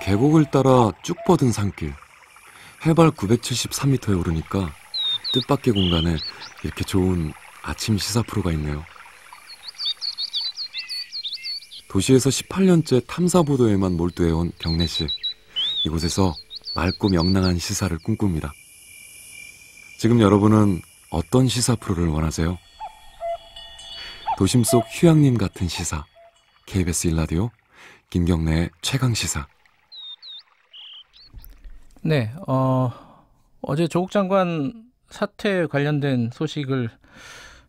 계곡을 따라 쭉 뻗은 산길. 해발 973m에 오르니까 뜻밖의 공간에 이렇게 좋은 아침 시사 프로가 있네요. 도시에서 18년째 탐사보도에만 몰두해온 경래씨. 이곳에서 맑고 명랑한 시사를 꿈꿉니다. 지금 여러분은 어떤 시사 프로를 원하세요? 도심 속 휴양림 같은 시사. KBS 1라디오 김경래의 최강시사. 네, 어제 조국 장관 사퇴 관련된 소식을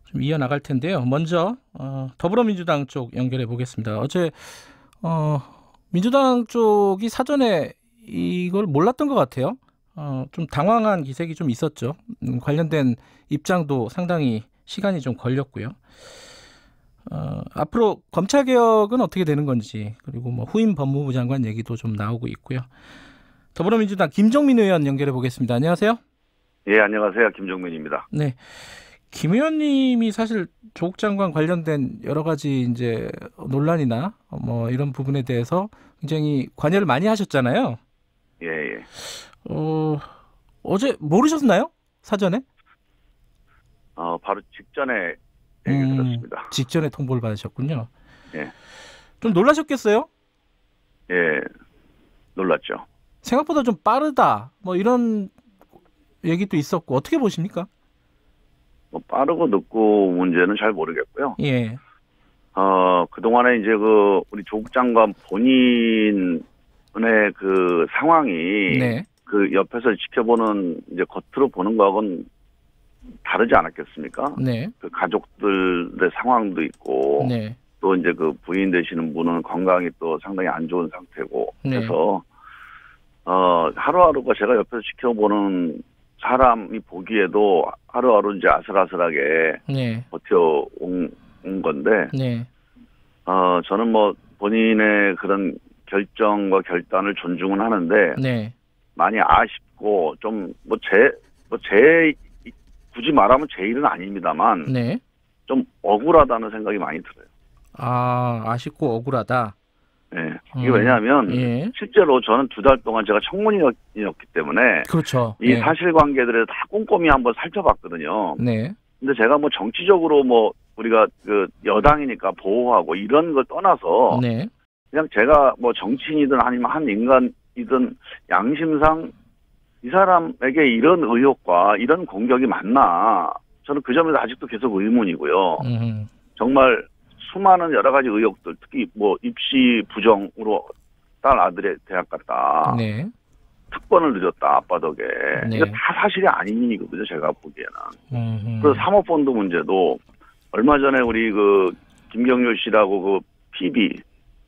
좀 이어나갈 텐데요. 먼저 더불어민주당 쪽 연결해 보겠습니다. 어제 민주당 쪽이 사전에 이걸 몰랐던 것 같아요. 좀 당황한 기색이 좀 있었죠. 관련된 입장도 상당히 시간이 좀 걸렸고요. 앞으로 검찰개혁은 어떻게 되는 건지, 그리고 뭐 후임 법무부 장관 얘기도 좀 나오고 있고요. 더불어민주당 김종민 의원 연결해 보겠습니다. 안녕하세요. 예, 안녕하세요. 김종민입니다. 네, 김 의원님이 사실 조국 장관 관련된 여러 가지 이제 논란이나 뭐 이런 부분에 대해서 굉장히 관여를 많이 하셨잖아요. 예, 예. 어제 모르셨나요? 사전에? 바로 직전에 얘기를 들었습니다. 직전에 통보를 받으셨군요. 예. 좀 놀라셨겠어요? 예, 놀랐죠. 생각보다 좀 빠르다, 뭐 이런 얘기도 있었고, 어떻게 보십니까? 뭐 빠르고 늦고 문제는 잘 모르겠고요. 예. 그동안에 이제 우리 조국 장관 본인의 그 상황이 네. 그 옆에서 지켜보는 이제 겉으로 보는 거하고는 다르지 않았겠습니까? 네. 그 가족들의 상황도 있고, 네. 또 이제 그 부인 되시는 분은 건강이 또 상당히 안 좋은 상태고, 네. 그래서 하루하루가 제가 옆에서 지켜보는 사람이 보기에도 하루하루 이제 아슬아슬하게 네. 버텨온 건데, 네. 저는 뭐 본인의 그런 결정과 결단을 존중은 하는데, 네. 많이 아쉽고, 좀 굳이 말하면 제 일은 아닙니다만, 네. 좀 억울하다는 생각이 많이 들어요. 아쉽고 억울하다. 네. 이게 왜냐하면, 예. 실제로 저는 2달 동안 제가 청문인이었기 때문에, 그렇죠. 이 예. 사실관계들을 다 꼼꼼히 한번 살펴봤거든요. 네. 근데 제가 뭐 정치적으로 뭐 우리가 그 여당이니까 보호하고 이런 걸 떠나서, 네. 그냥 제가 뭐 정치인이든 아니면 한 인간이든 양심상 이 사람에게 이런 의혹과 이런 공격이 맞나, 저는 그 점에서 아직도 계속 의문이고요. 정말 수많은 여러 가지 의혹들, 특히 뭐 입시 부정으로 딸 아들의 대학 갔다. 네. 특권을 늦었다, 아빠 덕에. 네. 이거 다 사실이 아니거든요, 제가 보기에는. 그래서 음. 사모펀드 문제도 얼마 전에 우리 그 김경률 씨라고 그 PB,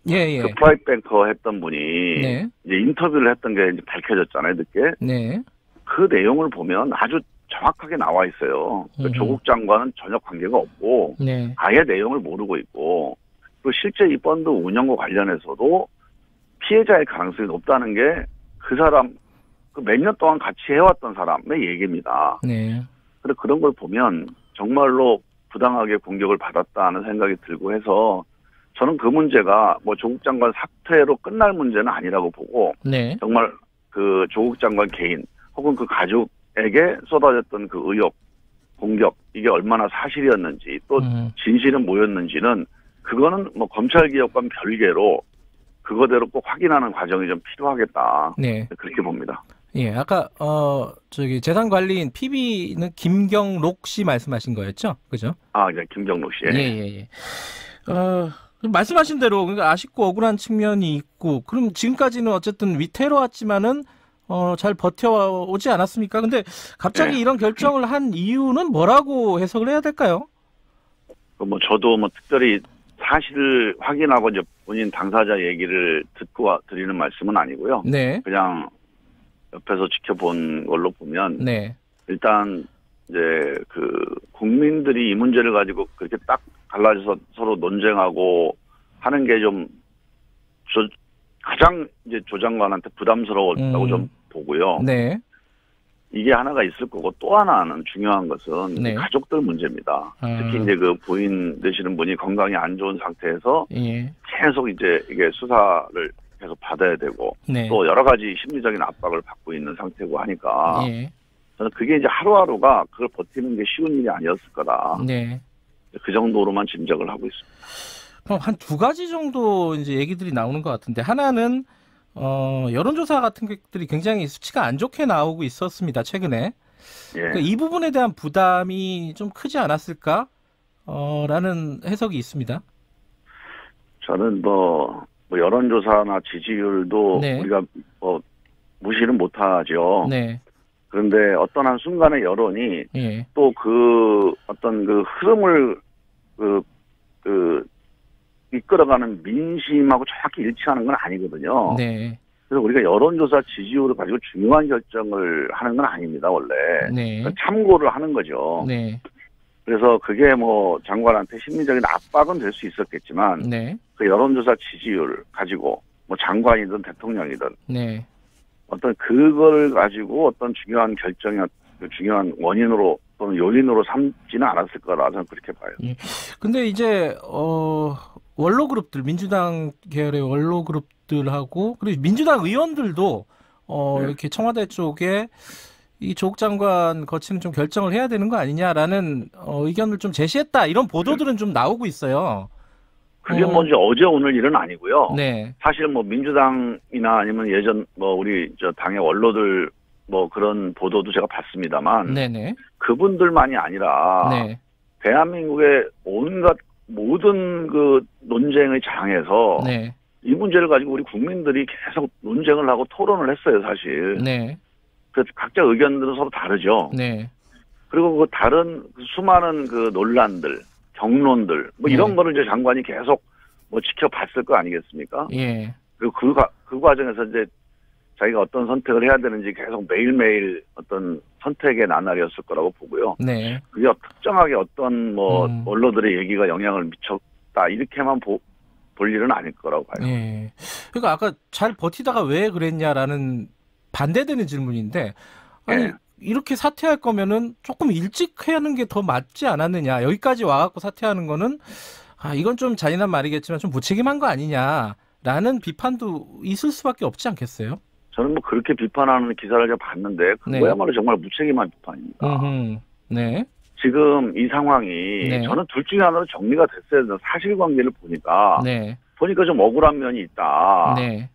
예. 그 프라이뱅커 했던 분이 네. 이제 인터뷰를 했던 게 이제 밝혀졌잖아요, 늦게. 네. 그 내용을 보면 아주 정확하게 나와 있어요. 조국 장관은 전혀 관계가 없고, 네. 아예 내용을 모르고 있고, 그리고 실제 이 펀드 운영과 관련해서도 피해자의 가능성이 높다는 게 그 사람, 그 몇 년 동안 같이 해왔던 사람의 얘기입니다. 네. 그래서 그런 걸 보면 정말로 부당하게 공격을 받았다는 생각이 들고 해서, 저는 그 문제가 뭐 조국 장관 사퇴로 끝날 문제는 아니라고 보고, 네. 정말 그 조국 장관 개인 혹은 그 가족에게 쏟아졌던 그 의혹, 공격, 이게 얼마나 사실이었는지, 또 진실은 뭐였는지는, 그거는 뭐 검찰개혁과는 별개로 그거대로 꼭 확인하는 과정이 좀 필요하겠다. 네. 그렇게 봅니다. 예, 아까 재산관리인 PB는 김경록 씨 말씀하신 거였죠, 그죠? 이제 김경록 씨. 예. 말씀하신 대로 그러니까 아쉽고 억울한 측면이 있고, 그럼 지금까지는 어쨌든 위태로웠지만은 잘 버텨오지 않았습니까? 근데 갑자기 이런 결정을 한 이유는 뭐라고 해석을 해야 될까요? 뭐 저도 뭐 특별히 사실을 확인하고 이제 본인 당사자 얘기를 듣고 드리는 말씀은 아니고요. 네. 그냥 옆에서 지켜본 걸로 보면, 네. 일단 이제 그 국민들이 이 문제를 가지고 그렇게 딱 갈라져서 서로 논쟁하고 하는 게 좀 가장 이제 조 장관한테 부담스러웠다고 좀 보고요. 네. 이게 하나가 있을 거고, 또 하나는 중요한 것은 네. 가족들 문제입니다. 특히 이제 그 부인 되시는 분이 건강이 안 좋은 상태에서 예. 계속 이제 이게 수사를 계속 받아야 되고 네. 또 여러 가지 심리적인 압박을 받고 있는 상태고 하니까 예. 저는 그게 이제 하루하루가 그걸 버티는 게 쉬운 일이 아니었을 거다. 네. 그 정도로만 짐작을 하고 있습니다. 그럼 한 두 가지 정도 이제 얘기들이 나오는 것 같은데, 하나는 여론조사 같은 것들이 굉장히 수치가 안 좋게 나오고 있었습니다, 최근에. 예. 그러니까 이 부분에 대한 부담이 좀 크지 않았을까? 라는 해석이 있습니다. 저는 뭐 여론조사나 지지율도 네. 우리가 무시는 못하죠. 네. 그런데 어떤 한 순간의 여론이 예. 또 그 어떤 그 흐름을 이끌어가는 민심하고 정확히 일치하는 건 아니거든요. 네. 그래서 우리가 여론조사 지지율을 가지고 중요한 결정을 하는 건 아닙니다, 원래. 네. 참고를 하는 거죠. 네. 그래서 그게 뭐 장관한테 심리적인 압박은 될 수 있었겠지만 네. 그 여론조사 지지율 가지고 뭐 장관이든 대통령이든 네. 어떤 그걸 가지고 어떤 중요한 결정이 중요한 원인으로 또는 요인으로 삼지는 않았을 거라 저는 그렇게 봐요. 근데 이제 원로 그룹들, 민주당 계열의 원로 그룹들하고 그리고 민주당 의원들도 네. 이렇게 청와대 쪽에 이 조국 장관 거치는 좀 결정을 해야 되는 거 아니냐라는 의견을 좀 제시했다, 이런 보도들은 좀 나오고 있어요. 그게 뭐 이제 어제 오늘 일은 아니고요. 네. 사실 뭐 민주당이나 아니면 예전 뭐 우리 저 당의 원로들 뭐 그런 보도도 제가 봤습니다만 네네. 그분들만이 아니라 네. 대한민국의 온갖 모든 그 논쟁의 장에서 네. 이 문제를 가지고 우리 국민들이 계속 논쟁을 하고 토론을 했어요, 사실. 네. 그래서 각자 의견들은 서로 다르죠. 네. 그리고 그 다른 수많은 그 논란들, 경론들, 뭐 이런 네. 거를 이제 장관이 계속 뭐 지켜봤을 거 아니겠습니까? 예. 그리고 그 과정에서 이제 자기가 어떤 선택을 해야 되는지 계속 매일매일 어떤 선택의 나날이었을 거라고 보고요. 네. 그게 특정하게 어떤 뭐 언론들의 얘기가 영향을 미쳤다 이렇게만 볼 일은 아닐 거라고 봐요. 예. 그러니까 아까 잘 버티다가 왜 그랬냐라는 반대되는 질문인데, 아니 예. 이렇게 사퇴할 거면은 조금 일찍 하는 게 더 맞지 않았느냐, 여기까지 와갖고 사퇴하는 거는 이건 좀 잔인한 말이겠지만 좀 무책임한 거 아니냐라는 비판도 있을 수밖에 없지 않겠어요? 저는 뭐 그렇게 비판하는 기사를 제가 봤는데 그거야말로 정말 무책임한 비판입니다. 네. 지금 이 상황이 네. 저는 둘 중에 하나로 정리가 됐어야 되는 사실관계를 보니까 네. 좀 억울한 면이 있다. 네.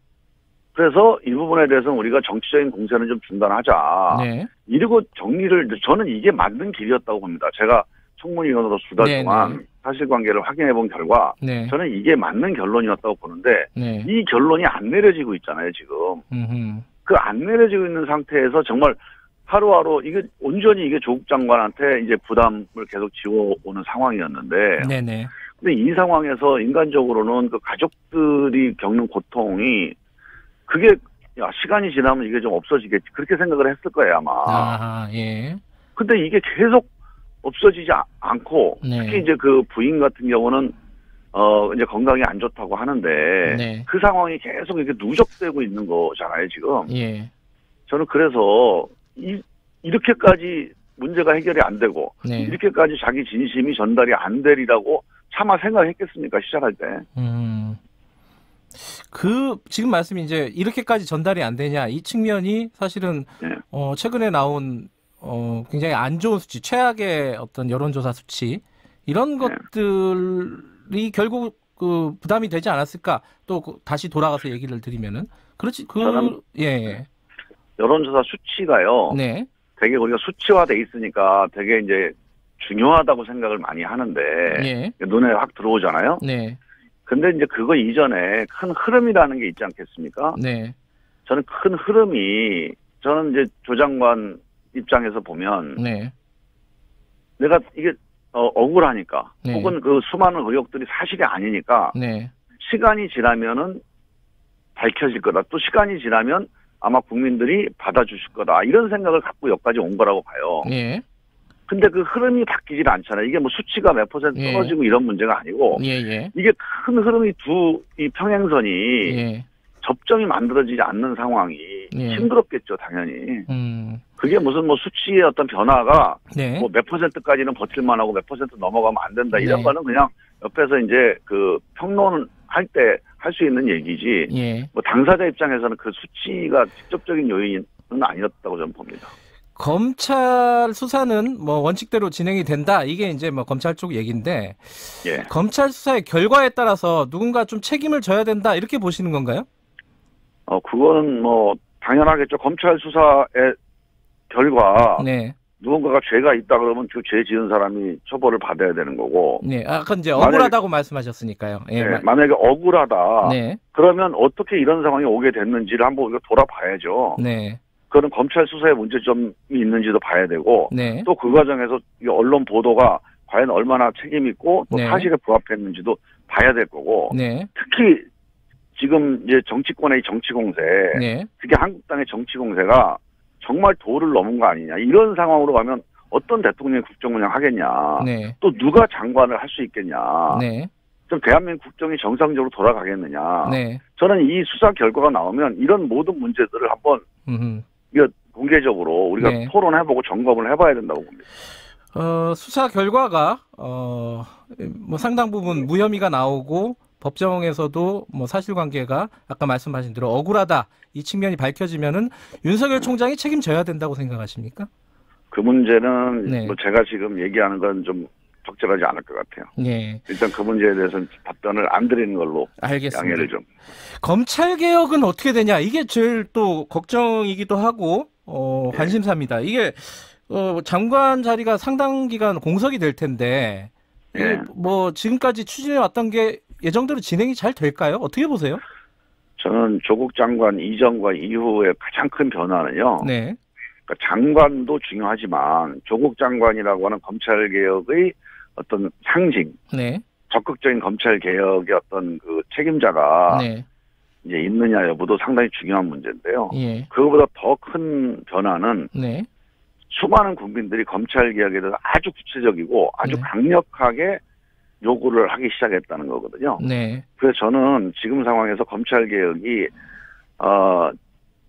그래서 이 부분에 대해서는 우리가 정치적인 공세는 좀 중단하자. 네. 이러고 정리를, 저는 이게 맞는 길이었다고 봅니다. 제가 청문위원으로 수달 네, 동안 네. 사실관계를 확인해 본 결과 네. 저는 이게 맞는 결론이었다고 보는데 네. 이 결론이 안 내려지고 있잖아요, 지금. 음흠. 그 안 내려지고 있는 상태에서 정말 하루하루 이게 온전히 이게 조국 장관한테 이제 부담을 계속 지워오는 상황이었는데 네네. 근데 이 상황에서 인간적으로는 그 가족들이 겪는 고통이 그게 시간이 지나면 이게 좀 없어지겠지 그렇게 생각을 했을 거예요 아마. 예. 근데 이게 계속 없어지지 않고 네. 특히 이제 그 부인 같은 경우는 이제 건강이 안 좋다고 하는데 네. 그 상황이 계속 이렇게 누적되고 있는 거잖아요 지금. 예. 저는 그래서 이렇게까지 문제가 해결이 안 되고 네. 이렇게까지 자기 진심이 전달이 안 되리라고 차마 생각했겠습니까 시작할 때. 지금 말씀이 이제 이렇게까지 전달이 안 되냐, 이 측면이 사실은 네. 최근에 나온 굉장히 안 좋은 수치, 최악의 어떤 여론조사 수치, 이런 네. 것들이 결국 그 부담이 되지 않았을까? 또 다시 돌아가서 얘기를 드리면은 그렇지. 저는 예. 여론조사 수치가요. 네. 되게 우리가 수치화돼 있으니까 되게 이제 중요하다고 생각을 많이 하는데 예. 눈에 확 들어오잖아요. 네. 근데 이제 그거 이전에 큰 흐름이라는 게 있지 않겠습니까? 네. 저는 큰 흐름이 저는 이제 조 장관 입장에서 보면 네. 내가 이게 억울하니까 네. 혹은 그 수많은 의혹들이 사실이 아니니까 네. 시간이 지나면은 밝혀질 거다. 또 시간이 지나면 아마 국민들이 받아주실 거다. 이런 생각을 갖고 여기까지 온 거라고 봐요. 예. 근데 그 흐름이 바뀌질 않잖아요. 이게 뭐 수치가 몇 퍼센트 예. 떨어지고 이런 문제가 아니고 예. 이게 큰 흐름이 이 평행선이 예. 접점이 만들어지지 않는 상황이 예. 힘들었겠죠, 당연히. 그게 무슨 뭐 수치의 어떤 변화가 네. 뭐 몇 퍼센트까지는 버틸만 하고 몇 퍼센트 넘어가면 안 된다. 이런 네. 거는 그냥 옆에서 이제 그 평론할 때 할 수 있는 얘기지. 예. 뭐 당사자 입장에서는 그 수치가 직접적인 요인은 아니었다고 저는 봅니다. 검찰 수사는 뭐 원칙대로 진행이 된다. 이게 이제 뭐 검찰 쪽 얘기인데 예. 검찰 수사의 결과에 따라서 누군가 좀 책임을 져야 된다. 이렇게 보시는 건가요? 그거는 뭐 당연하겠죠. 검찰 수사의 결과 네. 누군가가 죄가 있다 그러면 그 죄 지은 사람이 처벌을 받아야 되는 거고. 네. 아까 이제 억울하다고 말씀하셨으니까요. 예. 네, 만약에 억울하다. 네. 그러면 어떻게 이런 상황이 오게 됐는지를 한번 우리가 돌아봐야죠. 네. 그거는 검찰 수사에 문제점이 있는지도 봐야 되고 네. 또 그 과정에서 이 언론 보도가 과연 얼마나 책임 있고 또 네. 사실에 부합했는지도 봐야 될 거고. 네. 특히 지금 이제 정치권의 정치 공세, 네. 특히 한국당의 정치 공세가 정말 도를 넘은 거 아니냐. 이런 상황으로 가면 어떤 대통령이 국정 운영하겠냐. 네. 또 누가 장관을 할 수 있겠냐. 네. 좀 대한민국 국정이 정상적으로 돌아가겠느냐. 네. 저는 이 수사 결과가 나오면 이런 모든 문제들을 한번 이거 공개적으로 우리가 네. 토론해보고 점검을 해봐야 된다고 봅니다. 수사 결과가 뭐 상당 부분 무혐의가 나오고 법정에서도 뭐 사실관계가 아까 말씀하신 대로 억울하다 이 측면이 밝혀지면은 윤석열 총장이 책임져야 된다고 생각하십니까? 그 문제는 네. 뭐 제가 지금 얘기하는 건 좀 적절하지 않을 것 같아요. 네, 일단 그 문제에 대해서는 답변을 안 드리는 걸로 알겠습니다. 양해를 좀. 검찰 개혁은 어떻게 되냐 이게 제일 또 걱정이기도 하고 네. 관심사입니다. 이게 장관 자리가 상당 기간 공석이 될 텐데 네. 뭐 지금까지 추진해 왔던 게 예정대로 진행이 잘 될까요? 어떻게 보세요? 저는 조국 장관 이전과 이후의 가장 큰 변화는요. 네, 그러니까 장관도 중요하지만 조국 장관이라고 하는 검찰 개혁의 어떤 상징, 네, 적극적인 검찰 개혁의 어떤 그 책임자가 네, 이제 있느냐 여부도 상당히 중요한 문제인데요. 예, 그거보다 더 큰 변화는 네, 수많은 국민들이 검찰 개혁에 대해서 아주 구체적이고 아주 네. 강력하게 요구를 하기 시작했다는 거거든요. 네, 그래서 저는 지금 상황에서 검찰 개혁이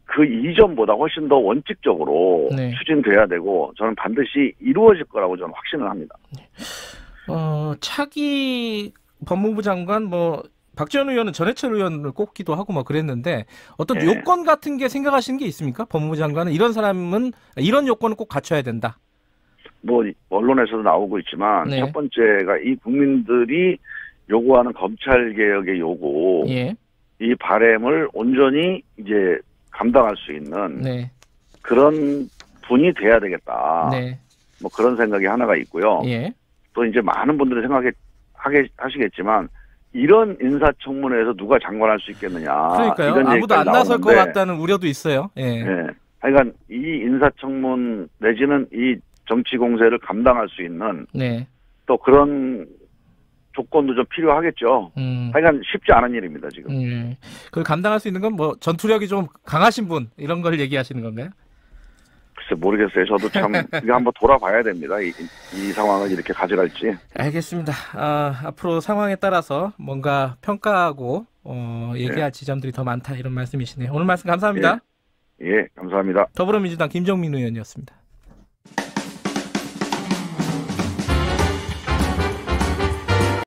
그 이전보다 훨씬 더 원칙적으로 네. 추진돼야 되고 저는 반드시 이루어질 거라고 저는 확신을 합니다. 차기 법무부 장관 뭐 박지원 의원은 전해철 의원을 꼽기도 하고 뭐 그랬는데 어떤 네. 요건 같은 게 생각하시는 게 있습니까? 법무부 장관은 이런 사람은 이런 요건을 꼭 갖춰야 된다. 뭐 언론에서도 나오고 있지만 네. 첫 번째가 이 국민들이 요구하는 검찰 개혁의 요구, 예, 이 바람을 온전히 이제 감당할 수 있는 네, 그런 분이 돼야 되겠다. 네, 뭐 그런 생각이 하나가 있고요. 예, 또 이제 많은 분들이 하시겠지만 이런 인사청문회에서 누가 장관할 수 있겠느냐. 그러니까요. 이런 아무도 얘기까지 안 나설 것 나오는데, 같다는 우려도 있어요. 예, 예. 하여간 이 인사청문 내지는 이 정치 공세를 감당할 수 있는 네, 또 그런 조건도 좀 필요하겠죠. 하여간 쉽지 않은 일입니다, 지금. 그걸 감당할 수 있는 건 뭐 전투력이 좀 강하신 분 이런 걸 얘기하시는 건가요? 글쎄 모르겠어요. 저도 참 이거 한번 돌아봐야 됩니다. 이 상황을 이렇게 가져갈지. 알겠습니다. 앞으로 상황에 따라서 뭔가 평가하고 얘기할 지점들이 더 많다 이런 말씀이시네요. 오늘 말씀 감사합니다. 예, 감사합니다. 더불어민주당 김종민 의원이었습니다.